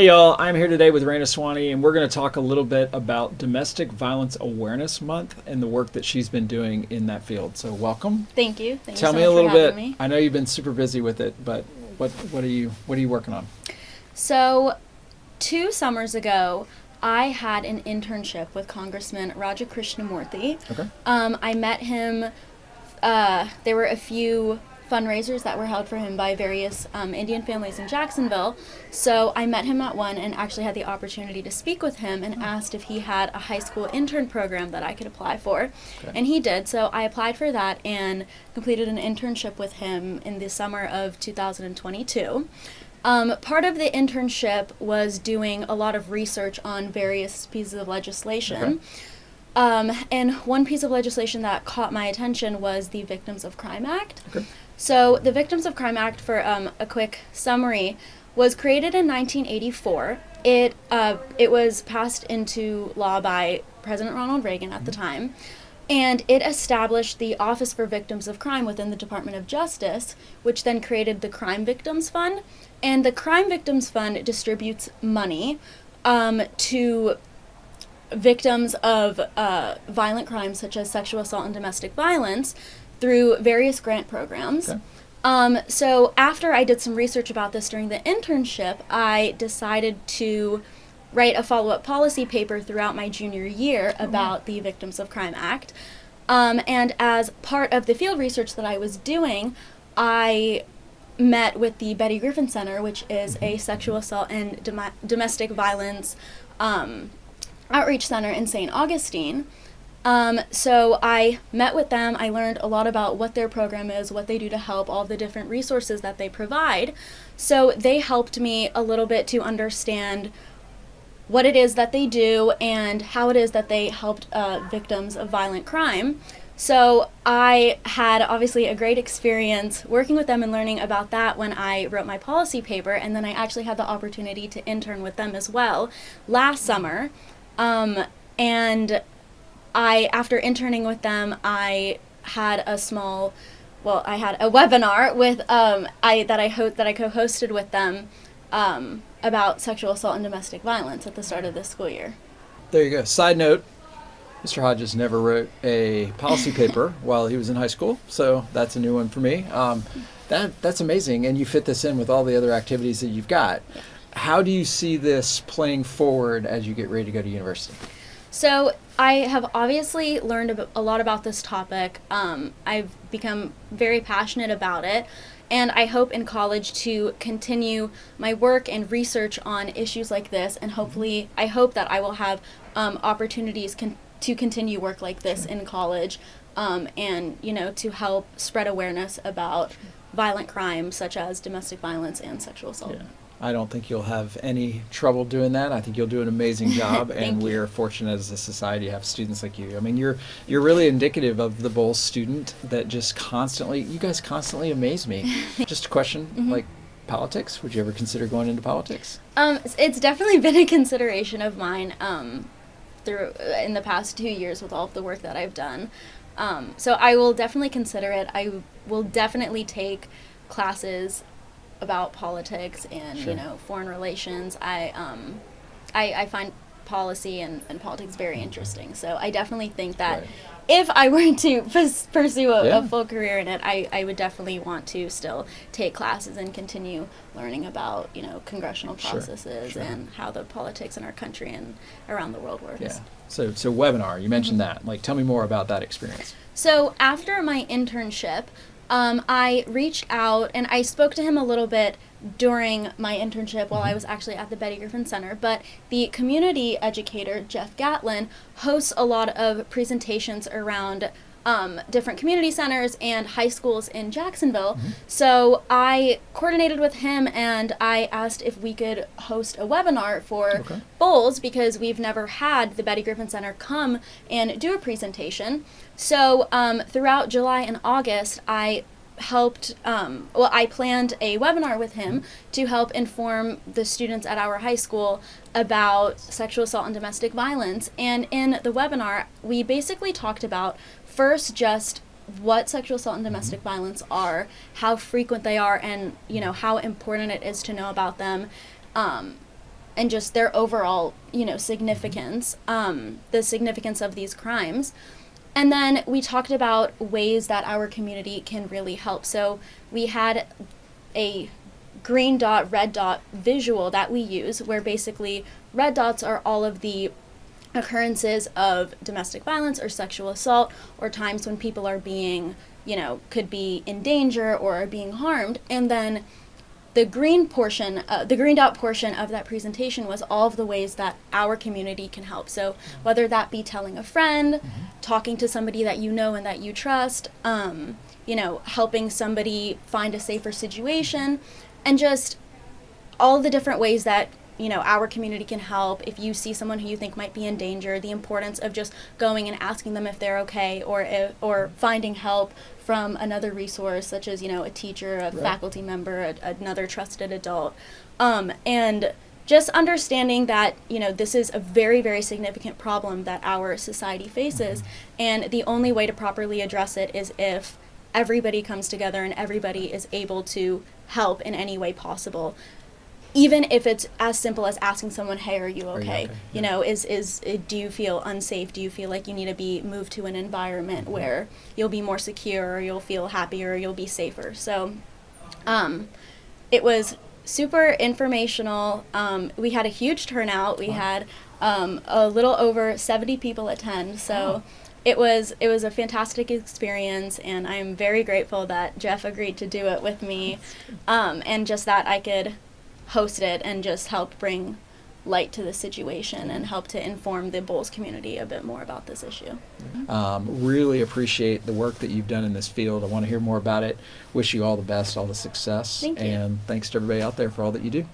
y'all. I'm here today with Raina Swani, and we're going to talk a little bit about Domestic Violence Awareness Month and the work that she's been doing in that field. So welcome. Thank you. Thank Tell you so me a much little for bit. having me. I know you've been super busy with it, but what are you working on? So 2 summers ago, I had an internship with Congressman Raja Krishnamurthy. Okay. I met him. There were a few fundraisers that were held for him by various Indian families in Jacksonville. So I met him at one and actually had the opportunity to speak with him and asked if he had a high school intern program that I could apply for. Okay. And he did. So I applied for that and completed an internship with him in the summer of 2022. Part of the internship was doing a lot of research on various pieces of legislation. Okay. And one piece of legislation that caught my attention was the Victims of Crime Act. Okay. So the Victims of Crime Act, for a quick summary, was created in 1984. It was passed into law by President Ronald Reagan at the time, and it established the Office for Victims of Crime within the Department of Justice, which then created the Crime Victims Fund. And the Crime Victims Fund distributes money to victims of violent crimes such as sexual assault and domestic violence through various grant programs. Okay. So after I did some research about this during the internship, I decided to write a follow-up policy paper throughout my junior year about the Victims of Crime Act. And as part of the field research that I was doing, I met with the Betty Griffin Center, which is a sexual assault and domestic violence outreach center in St. Augustine. So I met with them. I learned a lot about what their program is, what they do to help, all the different resources that they provide. So they helped me a little bit to understand what it is that they do and how it is that they helped victims of violent crime. So I had obviously a great experience working with them and learning about that when I wrote my policy paper, and then I actually had the opportunity to intern with them as well last summer. And after interning with them, I had a webinar with that I co-hosted with them about sexual assault and domestic violence at the start of this school year. There you go. Side note, Mr. Hodges never wrote a policy paper while he was in high school, so that's a new one for me. That's amazing, and you fit this in with all the other activities that you've got. Yeah. How do you see this playing forward as you get ready to go to university? So I have obviously learned a lot about this topic. I've become very passionate about it, and I hope in college to continue my work and research on issues like this, and hopefully I hope that I will have opportunities to continue work like this in college, and to help spread awareness about violent crimes such as domestic violence and sexual assault. Yeah. I don't think you'll have any trouble doing that. I think you'll do an amazing job, and we are fortunate as a society to have students like you. I mean, you're really indicative of the Bulls student that just you guys constantly amaze me. Just a question, like politics, would you ever consider going into politics? It's definitely been a consideration of mine in the past 2 years with all of the work that I've done. So I will definitely consider it. I will definitely take classes about politics and foreign relations. I find policy and politics very interesting. So I definitely think that if I were to pursue a full career in it, I would definitely want to still take classes and continue learning about congressional processes and how the politics in our country and around the world works. Yeah. So webinar, you mentioned that. Like, tell me more about that experience. So after my internship, I reached out and I spoke to him a little bit during my internship while I was actually at the Betty Griffin Center, but the community educator, Jeff Gatlin, hosts a lot of presentations around different community centers and high schools in Jacksonville. So I coordinated with him and I asked if we could host a webinar for Bulls, because we've never had the Betty Griffin Center come and do a presentation. So throughout July and August, I planned a webinar with him to help inform the students at our high school about sexual assault and domestic violence. And in the webinar, we basically talked about first just what sexual assault and domestic violence are, how frequent they are, and how important it is to know about them. and just their overall, significance, the significance of these crimes. And then we talked about ways that our community can really help. So we had a green dot, red dot visual that we use, where basically red dots are all of the occurrences of domestic violence or sexual assault, or times when people are being, could be in danger or are being harmed. And then the green dot portion of that presentation was all of the ways that our community can help. So whether that be telling a friend, talking to somebody that you know and that you trust, helping somebody find a safer situation, and just all the different ways that our community can help. If you see someone who you think might be in danger, the importance of just going and asking them if they're okay, or finding help from another resource, such as a teacher, a faculty member, another trusted adult, and just understanding that this is a very, very significant problem that our society faces, and the only way to properly address it is if everybody comes together and everybody is able to help in any way possible. Even if it's as simple as asking someone, hey, are you okay? Do you feel unsafe? Do you feel like you need to be moved to an environment where you'll be more secure, or you'll feel happier, or you'll be safer? So it was super informational. We had a huge turnout. We had a little over 70 people attend. So it was a fantastic experience, and I'm very grateful that Jeff agreed to do it with me, and just that I could host it and just help bring light to the situation and help to inform the Bulls community a bit more about this issue. Really appreciate the work that you've done in this field. I want to hear more about it. Wish you all the best, all the success. Thank you. And thanks to everybody out there for all that you do.